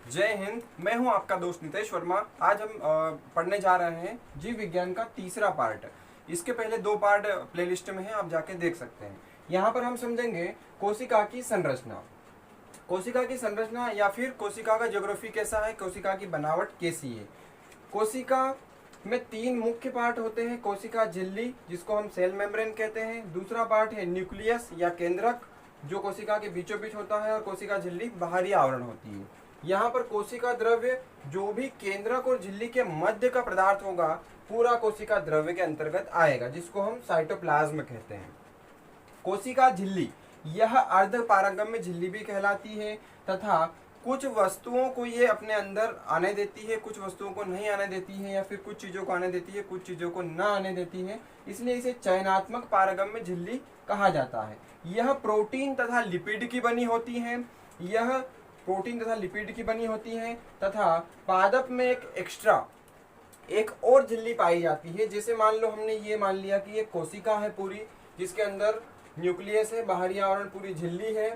जय हिंद। मैं हूं आपका दोस्त नितेश वर्मा। आज हम पढ़ने जा रहे हैं जीव विज्ञान का तीसरा पार्ट। इसके पहले दो पार्ट प्लेलिस्ट में हैं, आप जाके देख सकते हैं। यहाँ पर हम समझेंगे कोशिका की संरचना। कोशिका की संरचना या फिर कोशिका का ज्योग्राफी कैसा है, कोशिका की बनावट कैसी है। कोशिका में तीन मुख्य पार्ट होते हैं। कोशिका झिल्ली, जिसको हम सेल मेम्ब्रेन कहते हैं। दूसरा पार्ट है न्यूक्लियस या केंद्रक, जो कोशिका के बीचों बीच होता है। और कोशिका झिल्ली बाहरी आवरण होती है। यहाँ पर कोशिका द्रव्य जो भी केंद्रक और झिल्ली के मध्य का पदार्थ होगा, पूरा कोशिका द्रव्य के अंतर्गत आएगा, जिसको हम साइटोप्लाज्म कहते हैं। कोशिका झिल्ली यह अर्ध पारगम्य झिल्ली भी कहलाती है तथा कुछ वस्तुओं को ये अपने अंदर आने देती है, कुछ वस्तुओं को नहीं आने देती है, या फिर कुछ चीजों को आने देती है, कुछ चीजों को न आने देती है। इसलिए इसे चयनात्मक पारगम्य झिल्ली कहा जाता है। यह प्रोटीन तथा लिपिड की बनी होती है। यह प्रोटीन तथा लिपिड की बनी होती है तथा पादप में एक एक्स्ट्रा एक और झिल्ली पाई जाती है। जैसे मान लो हमने ये मान लिया कि ये कोशिका है पूरी, जिसके अंदर न्यूक्लियस है, बाहरी आवरण पूरी झिल्ली है।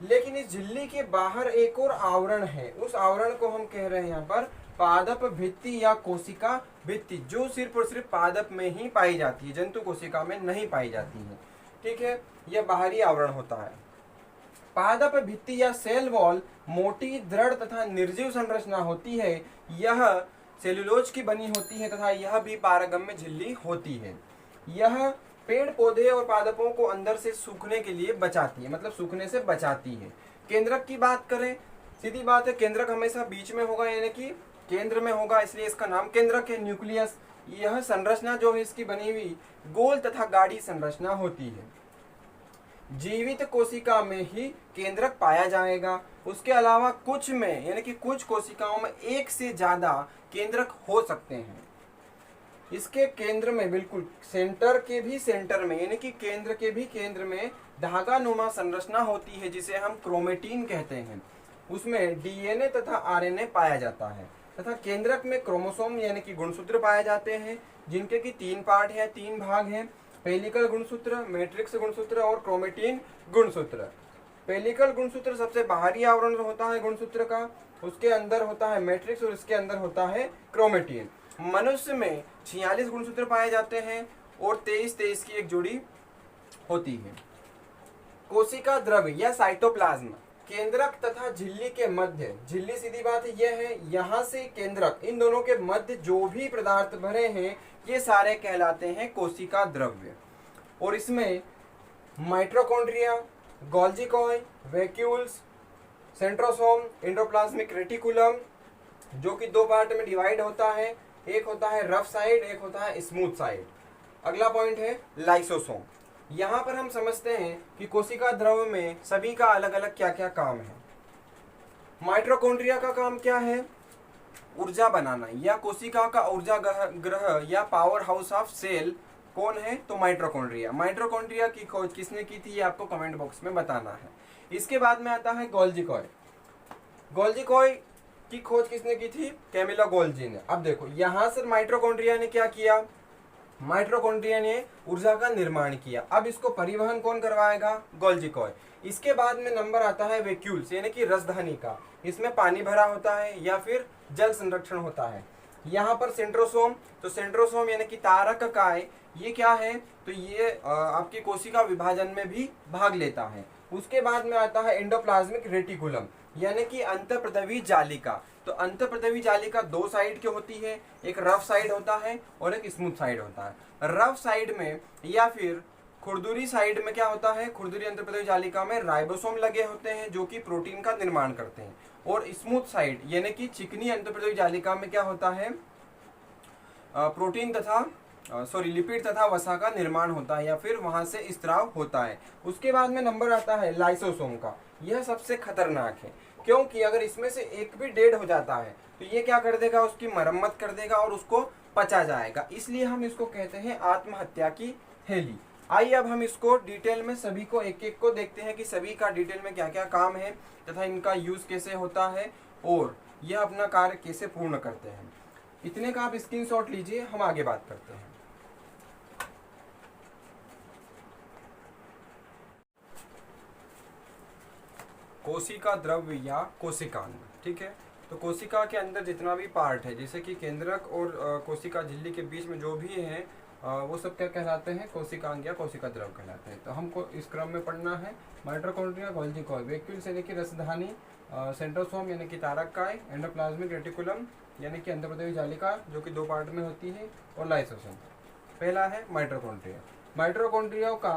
लेकिन इस झिल्ली के बाहर एक और आवरण है। उस आवरण को हम कह रहे हैं यहाँ पर पादप भित्ति या कोशिका भित्ति, जो सिर्फ और सिर्फ पादप में ही पाई जाती है, जंतु कोशिका में नहीं पाई जाती है। ठीक है, यह बाहरी आवरण होता है। पादप भित्ति या सेल वॉल मोटी, दृढ़ तथा निर्जीव संरचना होती है। यह सेलुलोज की बनी होती है तथा यह भी पारगम्य झिल्ली होती है। यह पेड़ पौधे और पादपों को अंदर से सूखने के लिए बचाती है, मतलब सूखने से बचाती है। केंद्रक की बात करें, सीधी बात है, केंद्रक हमेशा बीच में होगा, यानी कि केंद्र में होगा, इसलिए इसका नाम केंद्रक है। न्यूक्लियस, यह संरचना जो है इसकी बनी हुई गोल तथा गाढ़ी संरचना होती है। जीवित कोशिका में ही केंद्रक पाया जाएगा। उसके अलावा कुछ में, यानी कि कुछ कोशिकाओं में एक से ज्यादा केंद्रक हो सकते हैं। इसके केंद्र में, बिल्कुल सेंटर के भी सेंटर में, यानी कि केंद्र के भी केंद्र में धागा नुमा संरचना होती है, जिसे हम क्रोमेटिन कहते हैं। उसमें डीएनए तथा आरएनए पाया जाता है तथा केंद्रक में क्रोमोसोम यानी कि गुणसूत्र पाए जाते हैं, जिनके की तीन पार्ट है, तीन भाग हैं। पेलिकल गुणसूत्र, मैट्रिक्स गुणसूत्र और क्रोमेटिन गुणसूत्र। पेलिकल गुणसूत्र सबसे बाहरी आवरण होता है गुणसूत्र का, उसके अंदर होता है मैट्रिक्स और इसके अंदर होता है क्रोमेटिन। मनुष्य में 46 गुणसूत्र पाए जाते हैं और 23 की एक जोड़ी होती है। कोशिका द्रव्य या साइटोप्लाज्म केंद्रक तथा झिल्ली के मध्य, झिल्ली सीधी बात है यह है, यहाँ से केंद्रक, इन दोनों के मध्य जो भी पदार्थ भरे हैं ये सारे कहलाते हैं कोशिका द्रव्य। और इसमें mitochondria, Golgi coy, vacuoles, centrosome, endoplasmic reticulum, जो कि दो पार्ट में डिवाइड होता है। एक होता है रफ साइड, एक होता है स्मूथ साइड। अगला पॉइंट है लाइसोसोम। यहाँ पर हम समझते हैं कि कोशिका द्रव्य में सभी का अलग अलग क्या क्या काम है। माइटोकॉन्ड्रिया का काम क्या है? ऊर्जा बनाना, या कोशिका का ऊर्जा ग्रह या पावर हाउस ऑफ सेल कौन है? तो माइटोकॉन्ड्रिया। माइटोकॉन्ड्रिया की खोज किसने की थी, ये आपको कमेंट बॉक्स में बताना है। इसके बाद में आता है गोल्जी कॉय। गोल्जी कॉय की खोज किसने की थी? कैमिलो गोल्जी ने। अब देखो यहाँ से माइटोकॉन्ड्रिया ने क्या किया, माइटोकॉन्ड्रिया ने ऊर्जा का निर्माण किया। अब इसको परिवहन कौन करवाएगा? Golgi coy. इसके बाद में नंबर आता है वैक्यूल्स, यानी कि रसधानी का। इसमें पानी भरा होता है या फिर जल संरक्षण होता है। यहाँ पर सेंट्रोसोम, तो सेंट्रोसोम यानी कि तारक काय, ये क्या है? तो ये आपकी कोशिका विभाजन में भी भाग लेता है। उसके बाद में आता है एंडोप्लाज्मिक रेटिकुलम, यानी कि अंतःप्रदवी जालिका। तो अंतःप्रदवी जालिका दो साइड की होती है, एक रफ साइड होता है और एक स्मूथ साइड होता है। रफ साइड में या फिर खुरदुरी साइड में क्या होता है? खुरदुरी अंतःप्रदवी जालिका में राइबोसोम लगे होते हैं, जो कि प्रोटीन का निर्माण करते हैं। और स्मूथ साइड यानी कि चिकनी अंतःप्रदवी जालिका में क्या होता है? प्रोटीन तथा लिपिड तथा वसा का निर्माण होता है, या फिर वहां से स्त्राव होता है। उसके बाद में नंबर आता है लाइसोसोम का। यह सबसे खतरनाक है, क्योंकि अगर इसमें से एक भी डेड हो जाता है तो ये क्या कर देगा? उसकी मरम्मत कर देगा और उसको पचा जाएगा। इसलिए हम इसको कहते हैं आत्महत्या की थैली। आइए अब हम इसको डिटेल में सभी को एक एक को देखते हैं कि सभी का डिटेल में क्या क्या काम है तथा इनका यूज कैसे होता है और यह अपना कार्य कैसे पूर्ण करते हैं। इतने का आप स्क्रीनशॉट लीजिए, हम आगे बात करते हैं। कोशिका द्रव्य या कोशिकांग। ठीक है, तो कोशिका के अंदर जितना भी पार्ट है, जैसे कि केंद्रक और कोशिका झिल्ली के बीच में जो भी है वो सब क्या कहलाते हैं, कोशिकांग या कोशिका द्रव्य कहलाते हैं। तो हमको इस क्रम में पढ़ना है माइटोकॉन्ड्रिया, गोल्जी कॉइल, वैक्यूल्स यानी कि रसधानी, सेंट्रोसोम यानी कि तारक, एंडोप्लाज्मिक रेटिकुलम यानी कि अंतर्प्रदेवी जालिका जो कि 2 पार्ट में होती है, और लाइसोसोम। पहला है माइटोकॉन्ड्रिया। माइटोकॉन्ड्रिया का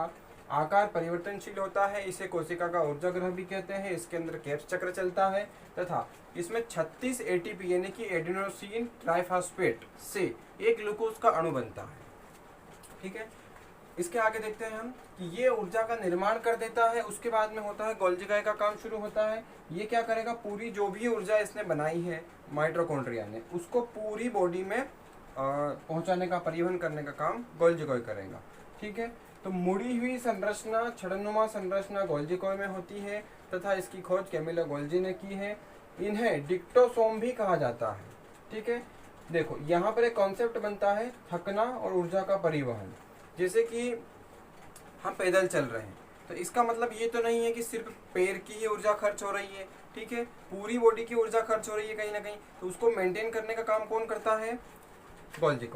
आकार परिवर्तनशील होता है, इसे कोशिका का ऊर्जा गृह भी कहते हैं। इसके अंदर केप्स चक्र चलता है तथा इसमें 36 एटीपी यानी कि एडेनोसिन ट्राइफॉस्फेट से एक ग्लूकोज का अणु बनता है। ठीक है, इसके आगे देखते हैं हम कि ये ऊर्जा का निर्माण कर देता है। उसके बाद में होता है गोल्जी का काम शुरू होता है। ये क्या करेगा, पूरी जो भी ऊर्जा इसने बनाई है माइटोकॉन्ड्रिया ने, उसको पूरी बॉडी में पहुंचाने का, परिवहन करने का काम गोल्जी करेगा। ठीक है, तो मुड़ी हुई संरचना, छड़नुमा संरचना गोल्जी में होती है तथा इसकी खोज कैमिलो गोल्जी ने की है। इन्हें डिक्टोसोम भी कहा जाता है। ठीक है, देखो यहाँ पर एक कॉन्सेप्ट बनता है थकना और ऊर्जा का परिवहन। जैसे कि हम पैदल चल रहे हैं, तो इसका मतलब ये तो नहीं है कि सिर्फ पैर की ही ऊर्जा खर्च हो रही है। ठीक है, पूरी बॉडी की ऊर्जा खर्च हो रही है कहीं ना कहीं, तो उसको मेंटेन करने का काम कौन करता है, गोल्जी।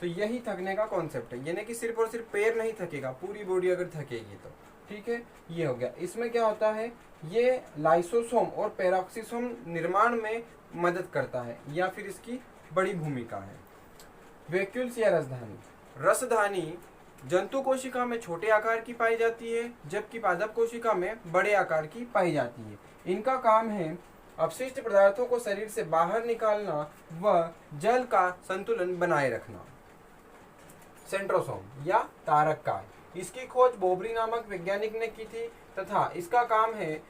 तो यही थकने का कॉन्सेप्ट है, यानी कि सिर्फ और सिर्फ पैर नहीं थकेगा, पूरी बॉडी अगर थकेगी तो। ठीक है, ये हो गया। इसमें क्या होता है, ये लाइसोसोम और पेरोक्सिसोम निर्माण में मदद करता है, या फिर इसकी बड़ी भूमिका है। वैक्यूल्स या रसधानी। रसधानी जंतु कोशिका में छोटे आकार की पाई जाती है, जबकि पादप कोशिका में बड़े आकार की पाई जाती है। इनका काम है अपशिष्ट पदार्थों को शरीर से बाहर निकालना व जल का संतुलन बनाए रखना। सेंट्रोसोम या तारक, इसकी खोज बोबरी नामक वैज्ञानिक ने की थी तथा इसका काम है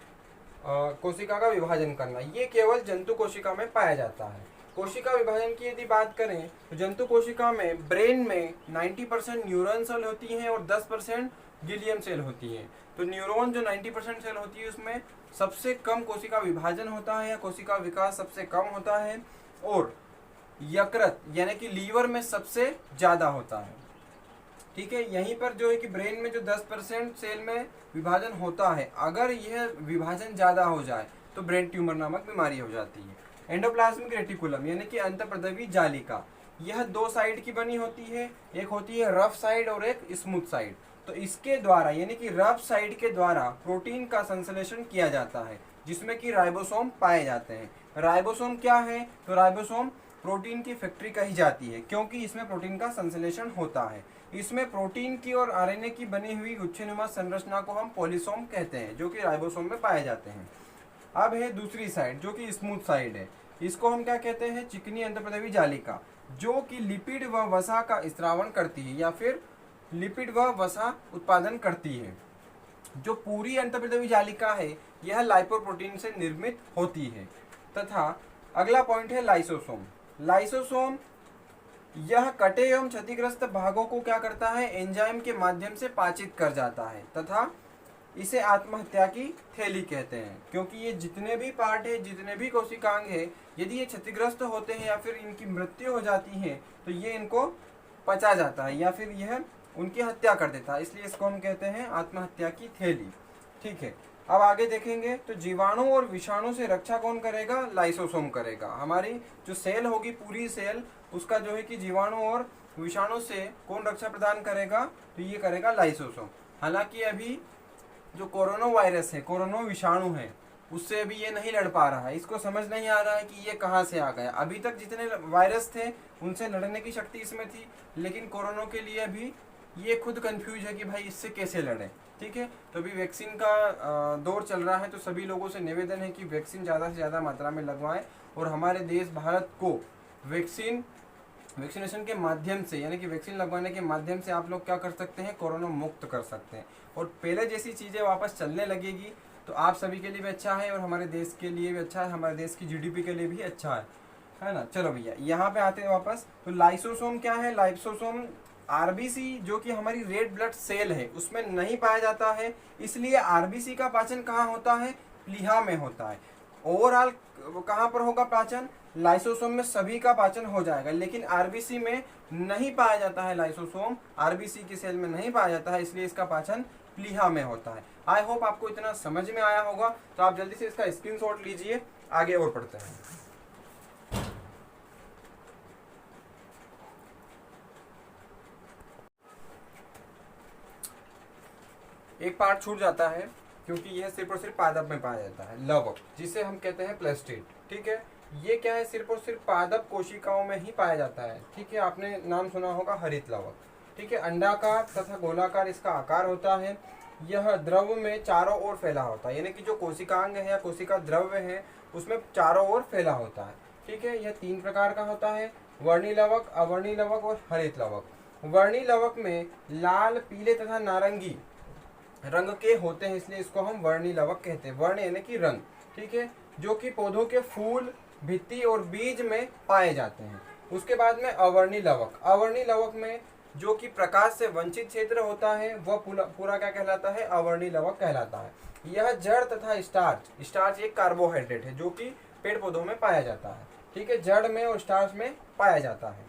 कोशिका का विभाजन करना। ये केवल जंतु कोशिका में पाया जाता है। कोशिका विभाजन की यदि बात करें तो जंतु कोशिका में ब्रेन में 90% न्यूरॉन सेल होती हैं और 10% गिलियम सेल होती हैं। तो न्यूरॉन जो 90% सेल होती है उसमें सबसे कम कोशिका विभाजन होता है या कोशिका विकास सबसे कम होता है, और यकृत यानी कि लीवर में सबसे ज्यादा होता है। ठीक है, यहीं पर जो है कि ब्रेन में जो 10% सेल में विभाजन होता है, अगर यह विभाजन ज्यादा हो जाए तो ब्रेन ट्यूमर नामक बीमारी हो जाती है। एंडोप्लाज्मिक रेटिकुलम यानी कि अंतःप्रदेवी जालिका, यह 2 साइड की बनी होती है, एक होती है रफ साइड और एक स्मूथ साइड। तो इसके द्वारा यानी कि रफ साइड के द्वारा प्रोटीन का संश्लेषण किया जाता है, जिसमें कि राइबोसोम पाए जाते हैं। राइबोसोम क्या है, तो राइबोसोम प्रोटीन की फैक्ट्री कही जाती है, क्योंकि इसमें प्रोटीन का संश्लेषण होता है। इसमें प्रोटीन की और आरएनए की बनी हुई गुच्छेनुमा संरचना को हम पॉलीसोम कहते हैं, जो कि राइबोसोम में पाए जाते हैं। अब है दूसरी साइड जो कि स्मूथ साइड है, इसको हम क्या कहते हैं, चिकनी अंतःप्रदेवी जालिका, जो कि लिपिड व वसा का स्त्रावण करती है या फिर लिपिड व वसा उत्पादन करती है। जो पूरी अंतःप्रदेवी जालिका है यह लाइपोप्रोटीन से निर्मित होती है। तथा अगला पॉइंट है लाइसोसोम। लाइसोसोम यह कटे एवं क्षतिग्रस्त भागों को क्या करता है, एंजाइम के माध्यम से पाचित कर जाता है तथा इसे आत्महत्या की थैली कहते हैं, क्योंकि ये जितने भी पार्ट है, जितने भी कोशिकांग है, यदि ये क्षतिग्रस्त होते हैं या फिर इनकी मृत्यु हो जाती है तो ये इनको पचा जाता है या फिर यह उनकी हत्या कर देता है, इसलिए इसको हम कहते हैं आत्महत्या की थैली। ठीक है, अब आगे देखेंगे तो जीवाणु और विषाणु से रक्षा कौन करेगा, लाइसोसोम करेगा। हमारी जो सेल होगी पूरी सेल, उसका जो है कि जीवाणु और विषाणु से कौन रक्षा प्रदान करेगा, तो ये करेगा लाइसोसोम। हालांकि अभी जो कोरोना वायरस है, कोरोना विषाणु है, उससे अभी ये नहीं लड़ पा रहा है, इसको समझ नहीं आ रहा है कि ये कहाँ से आ गया। अभी तक जितने वायरस थे उनसे लड़ने की शक्ति इसमें थी, लेकिन कोरोना के लिए अभी ये खुद कंफ्यूज है कि भाई इससे कैसे लड़े। ठीक है, तो अभी वैक्सीन का दौर चल रहा है, तो सभी लोगों से निवेदन है कि वैक्सीन ज़्यादा से ज़्यादा मात्रा में लगवाएं और हमारे देश भारत को वैक्सीनेशन के माध्यम से यानी कि वैक्सीन लगवाने के माध्यम से आप लोग क्या कर सकते हैं, कोरोना मुक्त कर सकते हैं। और पहले जैसी चीज़ें वापस चलने लगेगी तो आप सभी के लिए भी अच्छा है और हमारे देश के लिए भी अच्छा है, हमारे देश की जीडीपी के लिए भी अच्छा है ना। चलो भैया यहाँ पे आते हैं वापस। तो लाइसोसोम क्या है, लाइसोसोम आरबीसी जो कि हमारी रेड ब्लड सेल है उसमें नहीं पाया जाता है, इसलिए आरबीसी का पाचन कहाँ होता है, प्लीहा में होता है। ओवरऑल कहाँ पर होगा पाचन, लाइसोसोम में सभी का पाचन हो जाएगा, लेकिन आरबीसी में नहीं पाया जाता है। लाइसोसोम आरबीसी की सेल में नहीं पाया जाता है, इसलिए इसका पाचन प्लीहा में होता है। आई होप आपको इतना समझ में आया होगा, तो आप जल्दी से इसका स्क्रीनशॉट लीजिए, आगे और पढ़ते हैं। एक पार्ट छूट जाता है क्योंकि यह सिर्फ और सिर्फ पादप में पाया जाता है, लवक, जिसे हम कहते हैं प्लेस्टिड। ठीक है, ये क्या है, सिर्फ और सिर्फ पादप कोशिकाओं में ही पाया जाता है। ठीक है, आपने नाम सुना होगा हरित लवक। ठीक है, अंडाकार तथा गोलाकार इसका आकार होता है। यह द्रव में चारों ओर फैला होता है, यानी कि जो कोशिकांग है या कोशिका द्रव्य है उसमें चारों ओर फैला होता है। ठीक है, यह 3 प्रकार का होता है, वर्णी लवक, अवर्णी लवक और हरित लवक। वर्णी लवक में लाल, पीले तथा नारंगी रंग के होते हैं, इसलिए इसको हम वर्णी लवक कहते हैं। वर्ण यानी कि रंग। ठीक है, जो कि पौधों के फूल, भित्ति और बीज में पाए जाते हैं। उसके बाद में अवर्णी लवक। अवर्णी लवक में जो कि प्रकाश से वंचित क्षेत्र होता है वह पूरा क्या कहलाता है, अवर्णी लवक कहलाता है। यह जड़ तथा स्टार्च, स्टार्च एक कार्बोहाइड्रेट है जो कि पेड़ पौधों में पाया जाता है। ठीक है, जड़ में और स्टार्च में पाया जाता है,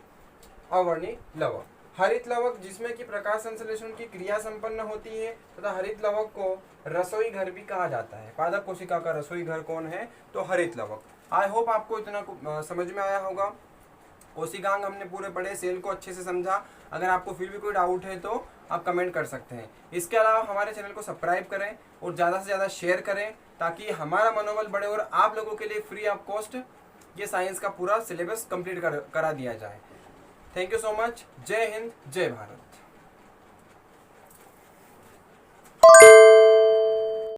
अवर्णी लवक। हरित लवक जिसमें कि प्रकाश संश्लेषण की क्रिया संपन्न होती है तथा हरित लवक को रसोई घर भी कहा जाता है। पादप कोशिका का रसोई घर कौन है, तो हरित लवक। आई होप आपको इतना समझ में आया होगा। कोशिकांग हमने पूरे पढ़े, सेल को अच्छे से समझा। अगर आपको फिर भी कोई डाउट है तो आप कमेंट कर सकते हैं। इसके अलावा हमारे चैनल को सब्सक्राइब करें और ज़्यादा से ज़्यादा शेयर करें ताकि हमारा मनोबल बढ़े और आप लोगों के लिए फ्री ऑफ कॉस्ट ये साइंस का पूरा सिलेबस कंप्लीट करा दिया जाए। Thank you so much. जय हिंद, जय भारत।